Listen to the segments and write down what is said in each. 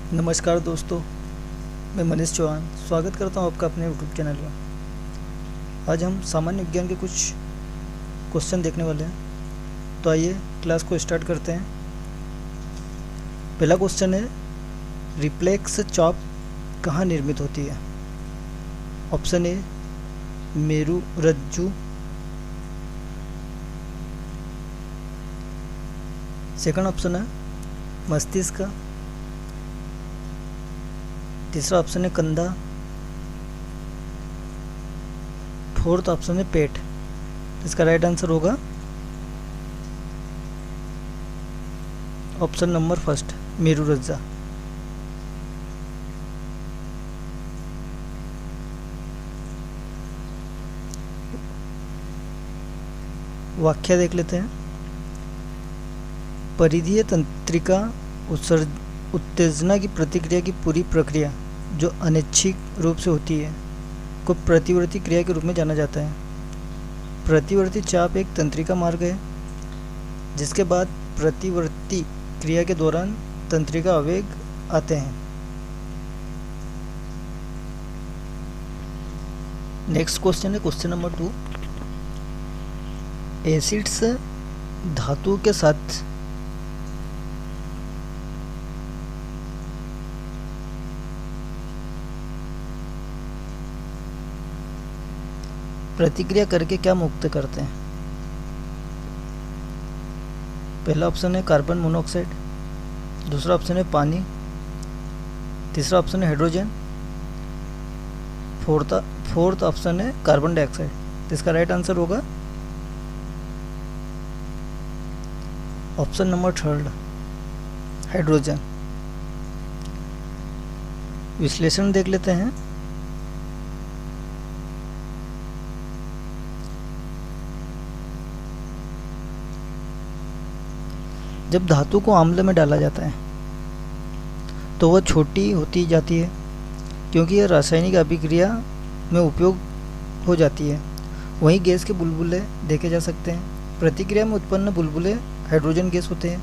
नमस्कार दोस्तों, मैं मनीष चौहान स्वागत करता हूं आपका अपने यूट्यूब चैनल में। आज हम सामान्य विज्ञान के कुछ क्वेश्चन देखने वाले हैं। तो आइए क्लास को स्टार्ट करते हैं। पहला क्वेश्चन है, रिफ्लेक्स चाप कहाँ निर्मित होती है? ऑप्शन ए मेरुरज्जु, सेकंड ऑप्शन है मस्तिष्क, तीसरा ऑप्शन है कंधा, फोर्थ ऑप्शन है पेट। इसका राइट आंसर होगा ऑप्शन नंबर फर्स्ट, मेरुरज्जा। व्याख्या देख लेते हैं। परिधीय तंत्रिका उत्तेजना की प्रतिक्रिया की पूरी प्रक्रिया जो अनैच्छिक रूप से होती है को प्रतिवर्ती क्रिया के रूप में जाना जाता है। प्रतिवर्ती चाप एक तंत्रिका मार्ग है जिसके बाद प्रतिवर्ती क्रिया के दौरान तंत्रिका आवेग आते हैं। नेक्स्ट क्वेश्चन है क्वेश्चन नंबर 2। एसिड्स धातु के साथ प्रतिक्रिया करके क्या मुक्त करते हैं? पहला ऑप्शन है कार्बन मोनोऑक्साइड, दूसरा ऑप्शन है पानी, तीसरा ऑप्शन है हाइड्रोजन, फोर्थ ऑप्शन है कार्बन डाइऑक्साइड। तो इसका राइट आंसर होगा ऑप्शन नंबर थर्ड, हाइड्रोजन। विश्लेषण देख लेते हैं। जब धातु को आम्ल में डाला जाता है तो वह छोटी होती जाती है क्योंकि यह रासायनिक अभिक्रिया में उपयोग हो जाती है। वहीं गैस के बुलबुले देखे जा सकते हैं। प्रतिक्रिया में उत्पन्न बुलबुले हाइड्रोजन गैस होते हैं।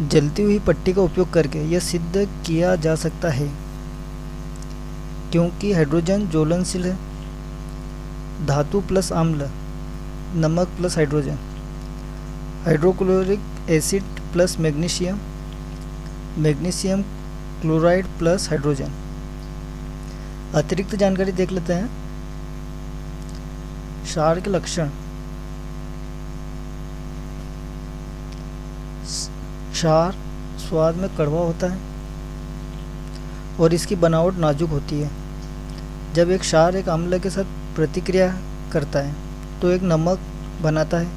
जलती हुई पट्टी का उपयोग करके यह सिद्ध किया जा सकता है क्योंकि हाइड्रोजन ज्वलनशील है। धातु प्लस आम्ल, नमक plus hydrogen, hydrochloric acid plus magnesium, magnesium chloride plus hydrogen. अतिरिक्त जानकारी देख लेते हैं। क्षार के लक्षण। क्षार स्वाद में कड़वा होता है और इसकी बनावट नाजुक होती है। जब एक क्षार एक अम्ल के साथ प्रतिक्रिया करता है तो एक नमक बनाता है।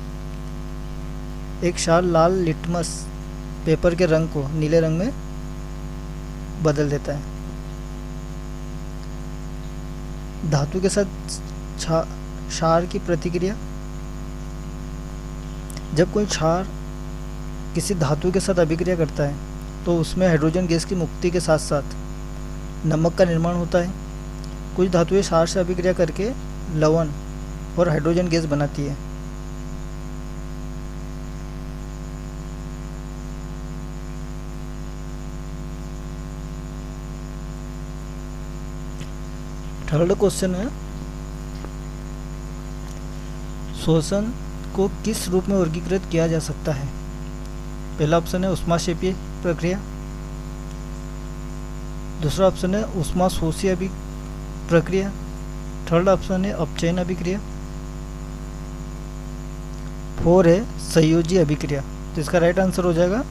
एक क्षार लाल लिटमस पेपर के रंग को नीले रंग में बदल देता है। धातु के साथ क्षार की प्रतिक्रिया। जब कोई क्षार किसी धातु के साथ अभिक्रिया करता है तो उसमें हाइड्रोजन गैस की मुक्ति के साथ साथ नमक का निर्माण होता है। कुछ धातुएं क्षार से अभिक्रिया करके लवण और हाइड्रोजन गैस बनाती है। थर्ड क्वेश्चन है, शोषण को किस रूप में वर्गीकृत किया जा सकता है? पहला ऑप्शन है ऊष्माक्षेपीय प्रक्रिया, दूसरा ऑप्शन है ऊष्माशोषीय प्रक्रिया, थर्ड ऑप्शन है अपचयन अभिक्रिया, फोर है संयोजी अभिक्रिया। तो इसका राइट आंसर हो जाएगा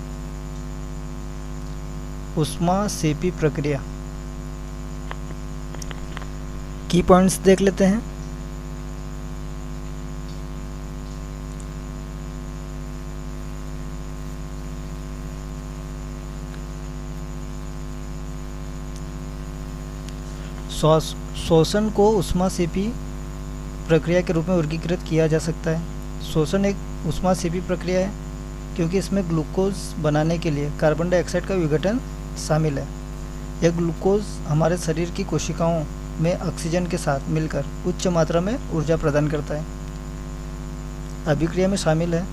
ऊष्माक्षेपी प्रक्रिया। की पॉइंट्स देख लेते हैं। शोषण को ऊष्माक्षेपी प्रक्रिया के रूप में वर्गीकृत किया जा सकता है। शोषण एक ऊष्माक्षेपी प्रक्रिया है क्योंकि इसमें ग्लूकोज बनाने के लिए कार्बन डाइऑक्साइड का विघटन शामिल है। यह ग्लूकोज हमारे शरीर की कोशिकाओं में ऑक्सीजन के साथ मिलकर उच्च मात्रा में ऊर्जा प्रदान करता है। अभिक्रिया में शामिल है।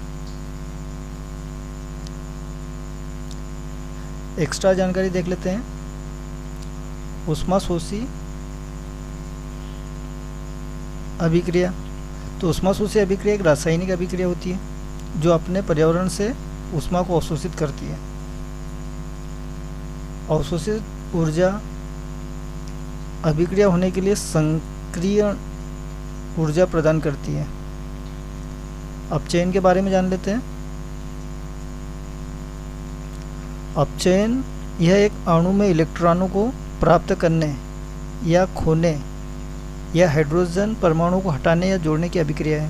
एक्स्ट्रा जानकारी देख लेते हैं। ऊष्माशोषी अभिक्रिया, तो ऊष्माशोषी अभिक्रिया एक रासायनिक अभिक्रिया होती है जो अपने पर्यावरण से ऊष्मा को अवशोषित करती है। अवशोषित ऊर्जा अभिक्रिया होने के लिए सक्रिय ऊर्जा प्रदान करती है। अपचयन के बारे में जान लेते हैं। अपचयन यह एक अणु में इलेक्ट्रॉनों को प्राप्त करने या खोने या हाइड्रोजन परमाणु को हटाने या जोड़ने की अभिक्रिया है।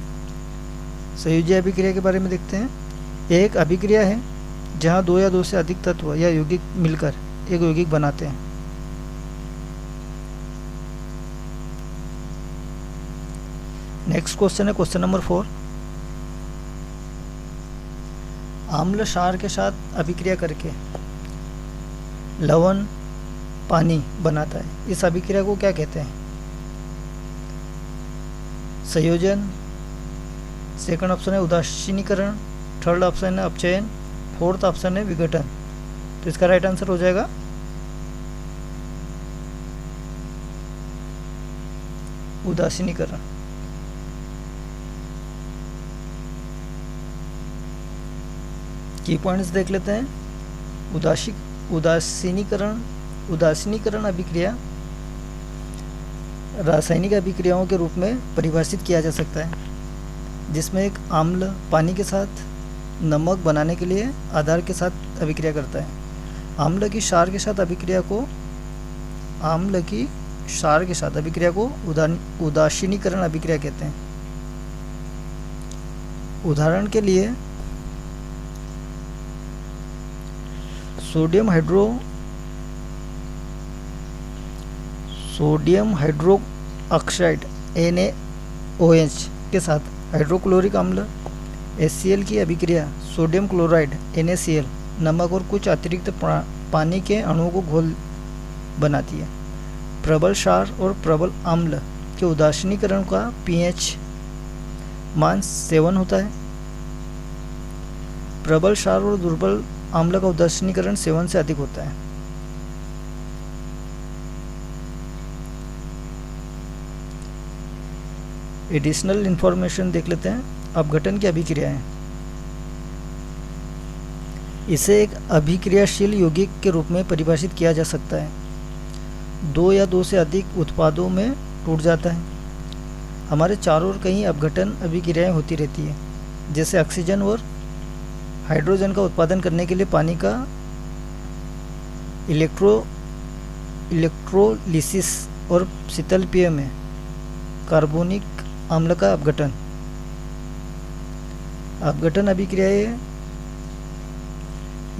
संयोजी अभिक्रिया के बारे में देखते हैं। यह एक अभिक्रिया है जहां दो या दो से अधिक तत्व या यौगिक मिलकर एक यौगिक बनाते हैं। नेक्स्ट क्वेश्चन है क्वेश्चन नंबर 4। आम्ल क्षार के साथ अभिक्रिया करके लवण पानी बनाता है। इस अभिक्रिया को क्या कहते हैं? संयोजन, सेकंड ऑप्शन है उदासीनीकरण, थर्ड ऑप्शन है अपचयन, फोर्थ ऑप्शन है विघटन। तो इसका राइट आंसर हो जाएगा उदासीनीकरण। की पॉइंट्स देख लेते हैं। उदासीनीकरण अभिक्रिया रासायनिक अभिक्रियाओं के रूप में परिभाषित किया जा सकता है जिसमें एक आम्ल पानी के साथ नमक बनाने के लिए आधार के साथ अभिक्रिया करता है। आम्ल की क्षार के साथ अभिक्रिया को उदासीनीकरण अभिक्रिया कहते हैं। उदाहरण के लिए सोडियम हाइड्रोक्साइड NaOH के साथ हाइड्रोक्लोरिक अम्ल HCl की अभिक्रिया सोडियम क्लोराइड NaCl नमक और कुछ अतिरिक्त पानी के अणुओं को घोल बनाती है। प्रबल क्षार और प्रबल अम्ल के उदासीनीकरण का pH मान 7 होता है। प्रबल क्षार और दुर्बल अम्ल का उदासीनीकरण 7 से अधिक होता है। एडिशनल इंफॉर्मेशन देख लेते हैं। अपघटन की अभिक्रिया है। इसे एक अभिक्रियाशील यौगिक के रूप में परिभाषित किया जा सकता है। दो या दो से अधिक उत्पादों में टूट जाता है। हमारे चारों ओर कहीं अपघटन अभिक्रियाएं होती रहती है, जैसे ऑक्सीजन और हाइड्रोजन का उत्पादन करने के लिए पानी का इलेक्ट्रोलिसिस और शीतल पेय में कार्बोनिक अम्ल का अपघटन अभिक्रियाएं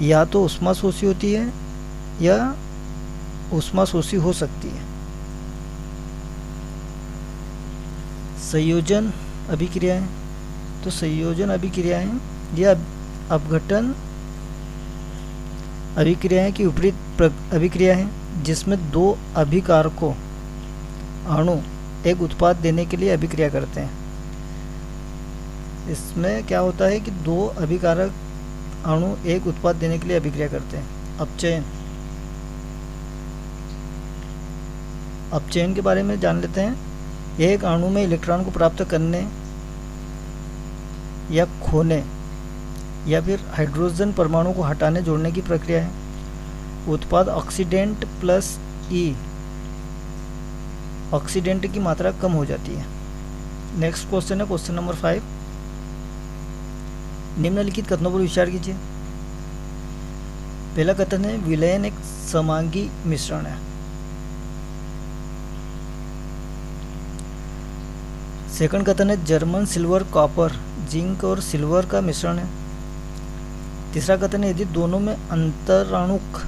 या तो ऊष्माशोषी होती है या ऊष्माशोषी हो सकती है। संयोजन अभिक्रियाएं, तो संयोजन अभिक्रियाएं या अपघटन अभिक्रियाएं की विपरीत अभिक्रिया है जिसमें दो अभिकारकों अणु एक उत्पाद देने के लिए अभिक्रिया करते हैं। इसमें क्या होता है कि दो अभिकारक अणु एक उत्पाद देने के लिए अभिक्रिया करते हैं। अपचयन के बारे में जान लेते हैं। एक अणु में इलेक्ट्रॉन को प्राप्त करने या खोने या फिर हाइड्रोजन परमाणु को हटाने जोड़ने की प्रक्रिया है। उत्पाद ऑक्सीडेंट प्लस ई, ऑक्सीडेंट की मात्रा कम हो जाती है। नेक्स्ट क्वेश्चन है क्वेश्चन नंबर 5। निम्नलिखित कथनों पर विचार कीजिए। पहला कथन है विलयन एक समांगी मिश्रण है। सेकंड कथन है जर्मन सिल्वर कॉपर जिंक और सिल्वर का मिश्रण है। तीसरा कथन है यदि दोनों में अंतराणुक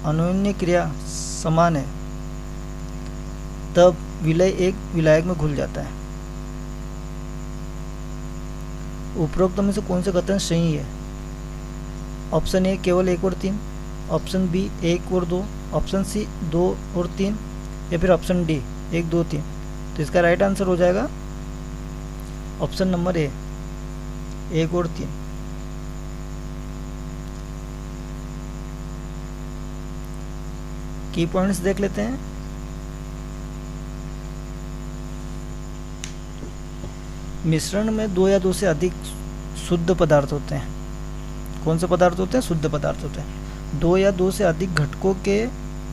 अन्योन्य क्रिया समान है तब विलय एक विलायक में घुल जाता है। उपरोक्त में से कौन सा कथन सही है? ऑप्शन ए केवल 1 और 3, ऑप्शन बी 1 और 2, ऑप्शन सी 2 और 3 या फिर ऑप्शन डी 1, 2, 3। तो इसका राइट आंसर हो जाएगा ऑप्शन नंबर ए 1 और 3। की पॉइंट्स देख लेते हैं। मिश्रण में 2 या 2 से अधिक शुद्ध पदार्थ होते हैं। कौन से पदार्थ होते हैं? शुद्ध पदार्थ होते हैं। 2 या 2 से अधिक घटकों के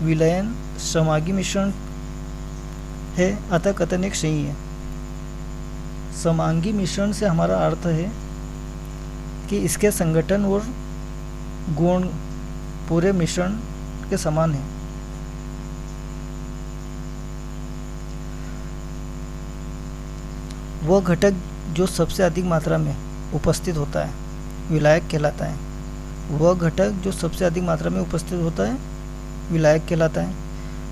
विलयन समांगी मिश्रण है, अतः कथन एक सही है। समांगी मिश्रण से हमारा अर्थ है कि इसके संगठन और गुण पूरे मिश्रण के समान है। वह घटक जो सबसे अधिक मात्रा में उपस्थित होता है विलायक कहलाता है। वह घटक जो सबसे अधिक मात्रा में उपस्थित होता है विलायक कहलाता है।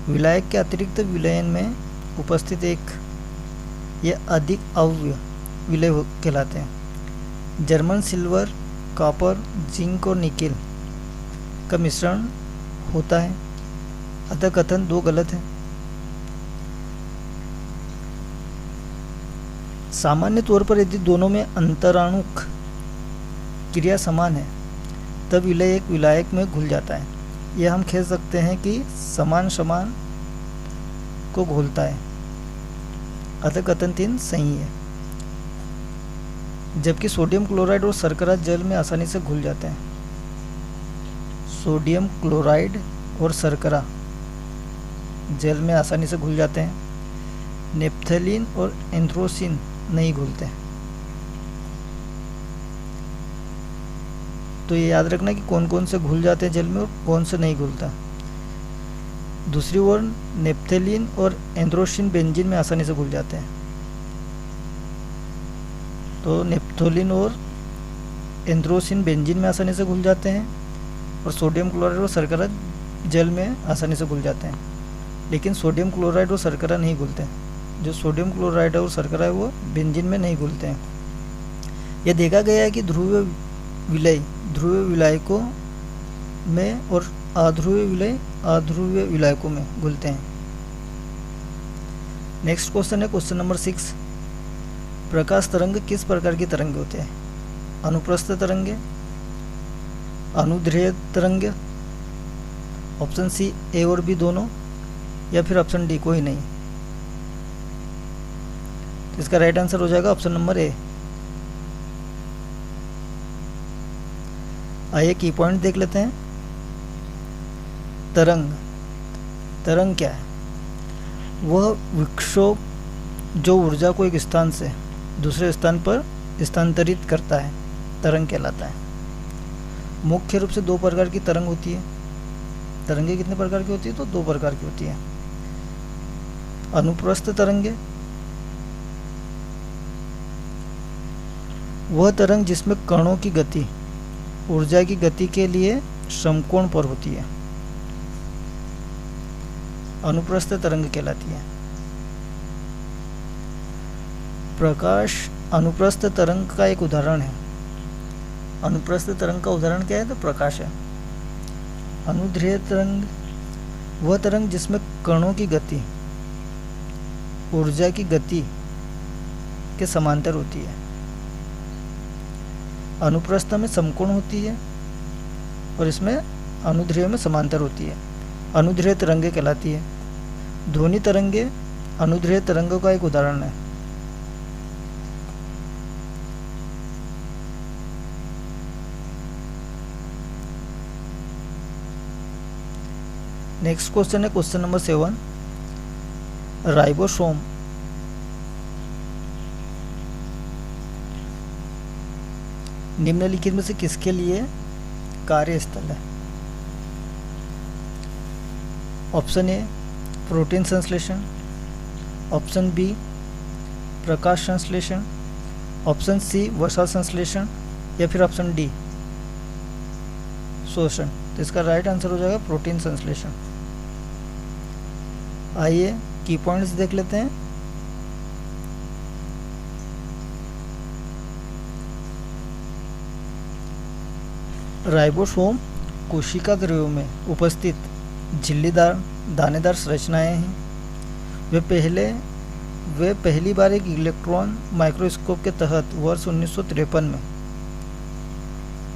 विलायक के अतिरिक्त विलयन में उपस्थित एक या अधिक अवयव विलय कहलाते हैं। जर्मन सिल्वर, कॉपर, जिंक और निकेल का मिश्रण होता है, अतः कथन 2 गलत है। सामान्य तौर पर यदि दोनों में अंतराणुक क्रिया समान है तब विलय एक विलायक में घुल जाता है। यह हम कह सकते हैं कि समान समान को घोलता है, अतः कथन 3 सही है। जबकि सोडियम क्लोराइड और शर्करा जल में आसानी से घुल जाते हैं। सोडियम क्लोराइड और शर्करा जल में आसानी से घुल जाते हैं। नेप्थलीन और एंथ्रोसिन नहीं घुलते। तो ये याद रखना कि कौन कौन से घुल जाते हैं जल में और कौन से नहीं घुलता। दूसरी ओर नेप्थलीन और एंथ्रोसिन बेंजीन में आसानी से घुल जाते हैं। तो नेप्थलीन और एंथ्रोसिन बेंजीन में आसानी से घुल जाते हैं और सोडियम क्लोराइड और शर्करा जल में आसानी से घुल जाते हैं। लेकिन सोडियम क्लोराइड और शर्करा नहीं घुलते हैं। जो सोडियम क्लोराइड और शर्करा है वो बेंजीन में नहीं घुलते हैं। यह देखा गया है कि ध्रुवीय विलायकों में और अध्रुवीय विलायकों में घुलते हैं। नेक्स्ट क्वेश्चन है क्वेश्चन नंबर 6। प्रकाश तरंग किस प्रकार की तरंग होते हैं? अनुप्रस्थ तरंगे, अनुदैर्घ्य तरंगे, ऑप्शन सी ए और बी दोनों, या फिर ऑप्शन डी कोई नहीं। तो इसका राइट आंसर हो जाएगा ऑप्शन नंबर ए। आइए की पॉइंट देख लेते हैं। तरंग क्या है? वह विक्षोभ जो ऊर्जा को एक स्थान से दूसरे स्थान पर स्थानांतरित करता है, तरंग कहलाता है। मुख्य रूप से 2 प्रकार की तरंग होती है। तरंगे कितने प्रकार की होती है? तो 2 प्रकार की होती है। अनुप्रस्थ तरंगे, वह तरंग जिसमें कणों की गति ऊर्जा की गति के लिए समकोण पर होती है, अनुप्रस्थ तरंग कहलाती है। प्रकाश अनुप्रस्थ तरंग का एक उदाहरण है। अनुप्रस्थ तरंग का उदाहरण क्या है? तो प्रकाश है। अनुदैर्घ्य तरंग, वह तरंग जिसमें कणों की गति ऊर्जा की गति के समांतर होती है। अनुप्रस्थ में समकोण होती है और इसमें अनुदैर्घ्य में समांतर होती है। अनुदैर्घ्य तरंगे कहलाती है। ध्वनि तरंगे अनुदैर्घ्य तरंगों का एक उदाहरण है। नेक्स्ट क्वेश्चन है क्वेश्चन नंबर 7। राइबोसोम निम्नलिखित में से किसके लिए कार्यस्थल है? ऑप्शन ए प्रोटीन संश्लेषण, ऑप्शन बी प्रकाश संश्लेषण, ऑप्शन सी वसा संश्लेषण, या फिर ऑप्शन डी शोषण। तो इसका राइट आंसर हो जाएगा प्रोटीन संश्लेषण। आइए की पॉइंट्स देख लेते हैं। राइबोसोम कोशिका द्रव्यों में उपस्थित झिल्लीदार दानेदार संरचनाएं हैं। वे पहली बार एक इलेक्ट्रॉन माइक्रोस्कोप के तहत वर्ष 1953 में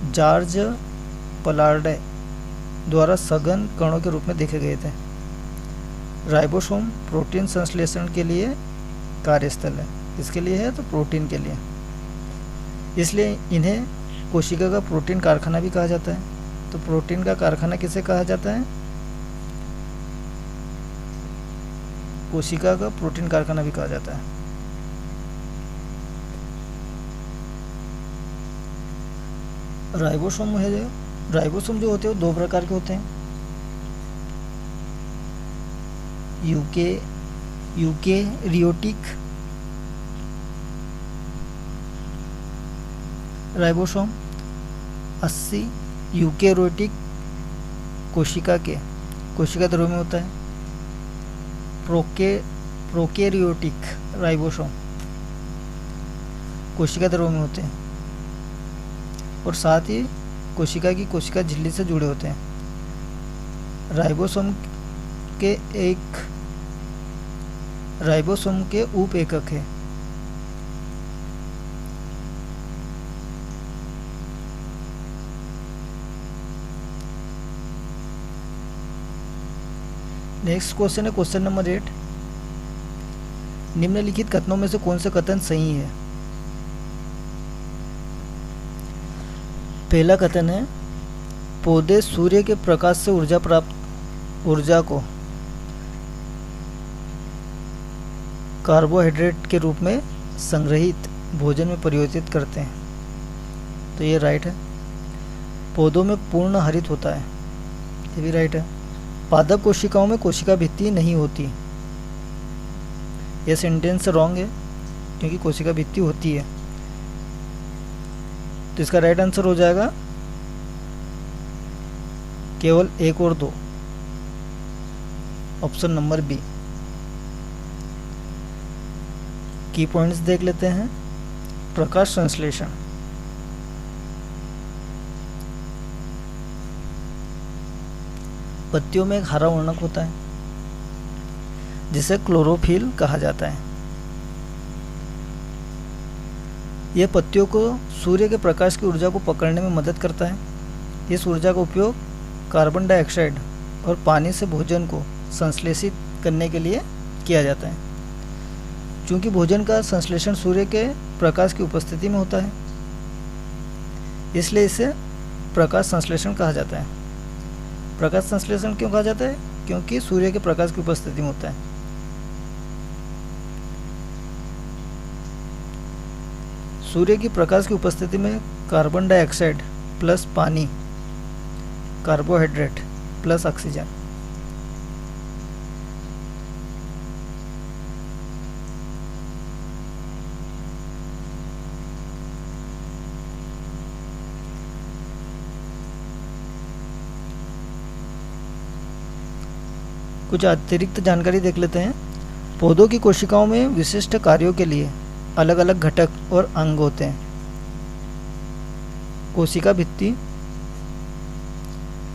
जॉर्ज पलार्डे द्वारा सघन कणों के रूप में देखे गए थे। राइबोसोम प्रोटीन संश्लेषण के लिए कार्यस्थल है। किसके लिए है? तो प्रोटीन के लिए। इसलिए इन्हें कोशिका का प्रोटीन कारखाना भी कहा जाता है। तो प्रोटीन का कारखाना किसे कहा जाता है? कोशिका का प्रोटीन कारखाना भी कहा जाता है। राइबोसोम जो होते हैं वो दो प्रकार के होते हैं। यूकेरियोटिक राइबोसोम 80 यूकेरियोटिक कोशिका द्रव्य में होता है। प्रोकैरियोटिक राइबोसोम कोशिका द्रव्य में होते हैं और साथ ही कोशिका झिल्ली से जुड़े होते हैं। राइबोसोम के उप एकक है। नेक्स्ट क्वेश्चन है क्वेश्चन नंबर 8। निम्नलिखित कथनों में से कौन सा कथन सही है? पहला कथन है पौधे सूर्य के प्रकाश से ऊर्जा को कार्बोहाइड्रेट के रूप में संग्रहित भोजन में परिवर्तित करते हैं। तो ये राइट है। पौधों में पूर्ण हरित होता है, ये भी राइट है। पादप कोशिकाओं में कोशिका भित्ति नहीं होती, यह सेंटेंस रॉन्ग है क्योंकि कोशिका भित्ति होती है। तो इसका राइट आंसर हो जाएगा केवल 1 और 2, ऑप्शन नंबर बी। की पॉइंट्स देख लेते हैं। प्रकाश संश्लेषण, पत्तियों में एक हरा वर्णक होता है जिसे क्लोरोफिल कहा जाता है। यह पत्तियों को सूर्य के प्रकाश की ऊर्जा को पकड़ने में मदद करता है। इस ऊर्जा का उपयोग कार्बन डाइऑक्साइड और पानी से भोजन को संश्लेषित करने के लिए किया जाता है। चूँकि भोजन का संश्लेषण सूर्य के प्रकाश की उपस्थिति में होता है, इसलिए इसे प्रकाश संश्लेषण कहा जाता है। प्रकाश संश्लेषण क्यों कहा जाता है? क्योंकि सूर्य के प्रकाश की उपस्थिति में होता है। सूर्य की प्रकाश की उपस्थिति में कार्बन डाइऑक्साइड प्लस पानी, कार्बोहाइड्रेट प्लस ऑक्सीजन, कुछ अतिरिक्त जानकारी देख लेते हैं। पौधों की कोशिकाओं में विशिष्ट कार्यों के लिए अलग अलग घटक और अंग होते हैं। कोशिका भित्ति,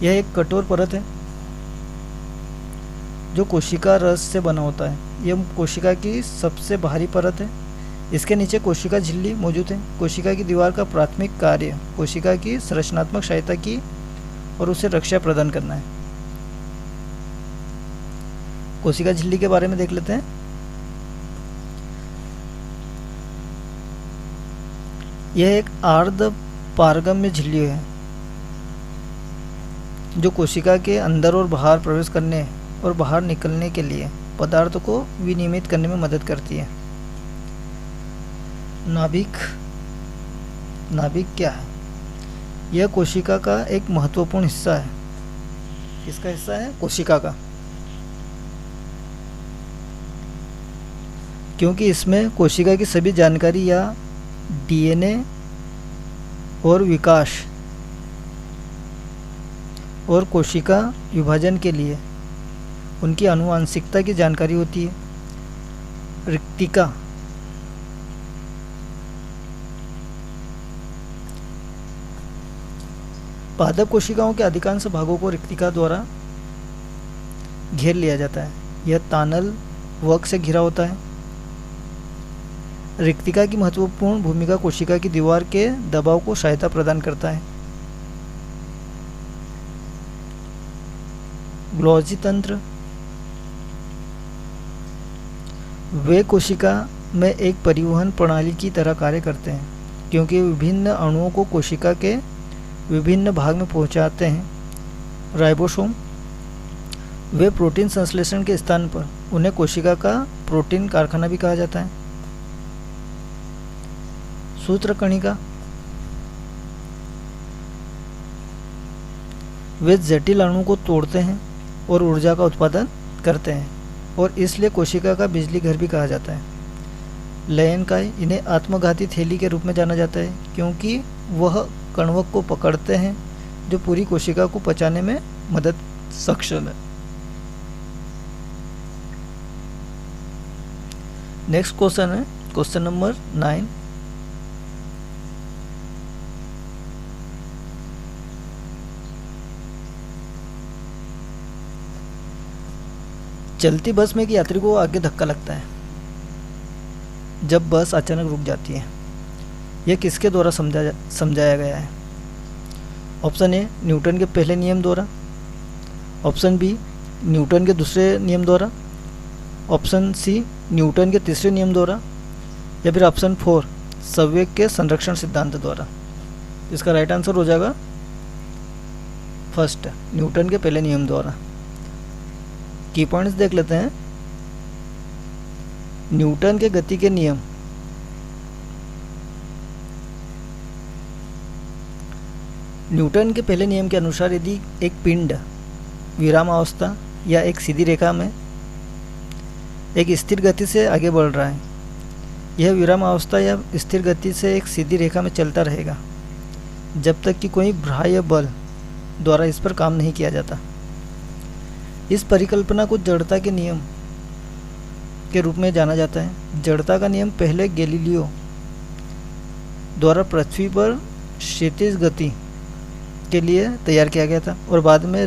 यह एक कठोर परत है जो कोशिका रस से बना होता है। यह कोशिका की सबसे बाहरी परत है। इसके नीचे कोशिका झिल्ली मौजूद है। कोशिका की दीवार का प्राथमिक कार्य कोशिका की संरचनात्मक सहायता की और उसे रक्षा प्रदान करना है। कोशिका झिल्ली के बारे में देख लेते हैं। यह एक अर्ध पारगम्य झिल्ली है जो कोशिका के अंदर और बाहर प्रवेश करने और बाहर निकलने के लिए पदार्थों को विनियमित करने में मदद करती है। नाभिक क्या है? यह कोशिका का एक महत्वपूर्ण हिस्सा है। किसका हिस्सा है? कोशिका का। क्योंकि इसमें कोशिका की सभी जानकारी या डीएनए और विकास और कोशिका विभाजन के लिए उनकी आनुवंशिकता की जानकारी होती है। रिक्तिका, पादप कोशिकाओं के अधिकांश भागों को रिक्तिका द्वारा घेर लिया जाता है। यह तानल वक से घिरा होता है। रिक्तिका की महत्वपूर्ण भूमिका कोशिका की दीवार के दबाव को सहायता प्रदान करता है। ग्लोजी तंत्र वे कोशिका में एक परिवहन प्रणाली की तरह कार्य करते हैं, क्योंकि विभिन्न अणुओं को कोशिका के विभिन्न भाग में पहुंचाते हैं। राइबोसोम वे प्रोटीन संश्लेषण के स्थान पर उन्हें कोशिका का प्रोटीन कारखाना भी कहा जाता है। सूत्रकणिका वे जटिल अणु को तोड़ते हैं और ऊर्जा का उत्पादन करते हैं, और इसलिए कोशिका का बिजली घर भी कहा जाता है। लयनकाय इन्हें आत्मघाती थैली के रूप में जाना जाता है, क्योंकि वह कण्वक को पकड़ते हैं जो पूरी कोशिका को पचाने में मदद सक्षम है। नेक्स्ट क्वेश्चन है क्वेश्चन नंबर 9। चलती बस में एक यात्री को आगे धक्का लगता है जब बस अचानक रुक जाती है। यह किसके द्वारा समझाया गया है? ऑप्शन ए न्यूटन के पहले नियम द्वारा, ऑप्शन बी न्यूटन के दूसरे नियम द्वारा, ऑप्शन सी न्यूटन के तीसरे नियम द्वारा, या फिर ऑप्शन 4 संवेग के संरक्षण सिद्धांत द्वारा। इसका राइट आंसर हो जाएगा फर्स्ट, न्यूटन के पहले नियम द्वारा। की पॉइंट्स देख लेते हैं। न्यूटन के गति के नियम न्यूटन के पहले नियम के अनुसार यदि एक पिंड विरामावस्था या एक सीधी रेखा में एक स्थिर गति से आगे बढ़ रहा है, यह विरामावस्था या स्थिर गति से एक सीधी रेखा में चलता रहेगा जब तक कि कोई बाह्य बल द्वारा इस पर काम नहीं किया जाता। इस परिकल्पना को जड़ता के नियम के रूप में जाना जाता है। जड़ता का नियम पहले गैलीलियो द्वारा पृथ्वी पर क्षैतिज गति के लिए तैयार किया गया था और बाद में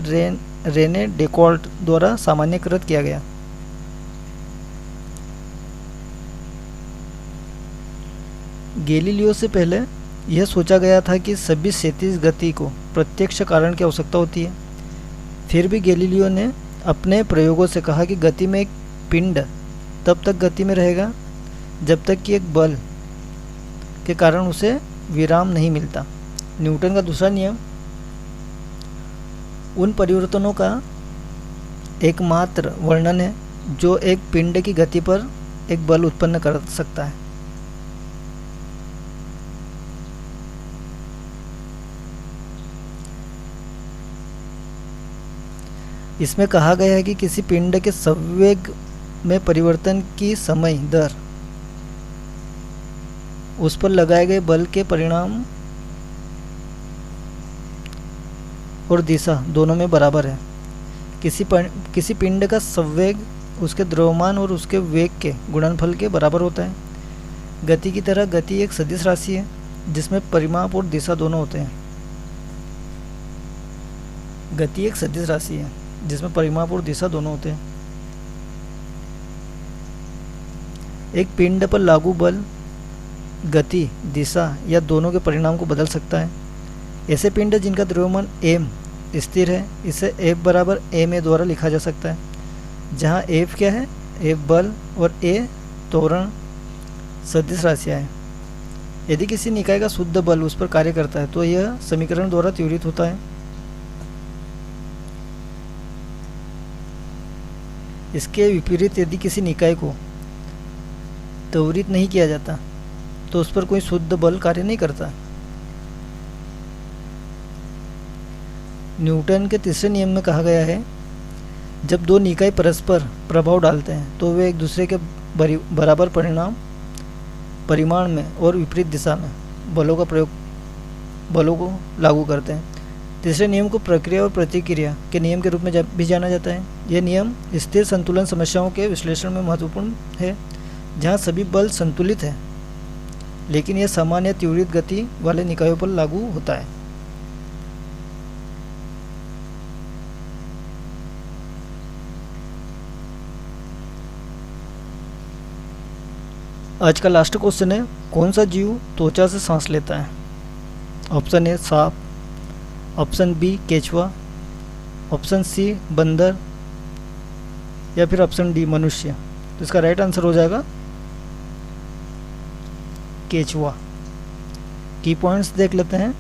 रेने डेकार्ट द्वारा सामान्यीकृत किया गया। गैलीलियो से पहले यह सोचा गया था कि सभी क्षैतिज गति को प्रत्यक्ष कारण की आवश्यकता होती है। फिर भी गैलीलियो ने अपने प्रयोगों से कहा कि गति में एक पिंड तब तक गति में रहेगा जब तक कि एक बल के कारण उसे विराम नहीं मिलता। न्यूटन का दूसरा नियम उन परिवर्तनों का एकमात्र वर्णन है जो एक पिंड की गति पर एक बल उत्पन्न कर सकता है। इसमें कहा गया है कि किसी पिंड के संवेग में परिवर्तन की समय दर उस पर लगाए गए बल के परिणाम और दिशा दोनों में बराबर है। किसी पिंड का संवेग उसके द्रव्यमान और उसके वेग के गुणनफल के बराबर होता है। गति की तरह गति एक सदिश राशि है जिसमें परिमाप और दिशा दोनों होते हैं। गति एक सदिश राशि है जिसमें परिमाप और दिशा दोनों होते हैं। एक पिंड पर लागू बल गति, दिशा या दोनों के परिणाम को बदल सकता है। ऐसे पिंड जिनका द्रव्यमान m स्थिर है, इसे F बराबर ma द्वारा लिखा जा सकता है, जहाँ F क्या है? F बल और a त्वरण सदिश राशियाँ हैं। यदि किसी निकाय का शुद्ध बल उस पर कार्य करता है तो यह समीकरण द्वारा त्वरित होता है। इसके विपरीत यदि किसी निकाय को त्वरित नहीं किया जाता तो उस पर कोई शुद्ध बल कार्य नहीं करता। न्यूटन के तीसरे नियम में कहा गया है, जब दो निकाय परस्पर प्रभाव डालते हैं तो वे एक दूसरे के बराबर परिमाण में और विपरीत दिशा में बलों को लागू करते हैं। तीसरे नियम को प्रक्रिया और प्रतिक्रिया के नियम के रूप में भी जाना जाता है। यह नियम स्थिर संतुलन समस्याओं के विश्लेषण में महत्वपूर्ण है, जहाँ सभी बल संतुलित हैं, लेकिन यह सामान्य त्वरित गति वाले निकायों पर लागू होता है। आज का लास्ट क्वेश्चन है, कौन सा जीव त्वचा से सांस लेता है? ऑप्शन ए सांप, ऑप्शन बी केचुआ, ऑप्शन सी बंदर या फिर ऑप्शन डी मनुष्य। तो इसका राइट आंसर हो जाएगा केचुआ। की पॉइंट्स देख लेते हैं।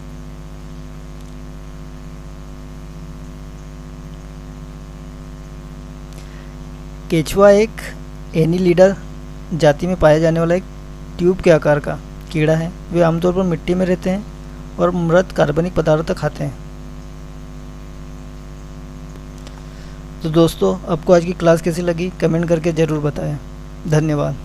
केचुआ एक एनीलिडा जाति में पाया जाने वाला एक ट्यूब के आकार का कीड़ा है। वे आमतौर पर मिट्टी में रहते हैं और मृत कार्बनिक पदार्थ खाते हैं। तो दोस्तों, आपको आज की क्लास कैसी लगी कमेंट करके ज़रूर बताएं। धन्यवाद।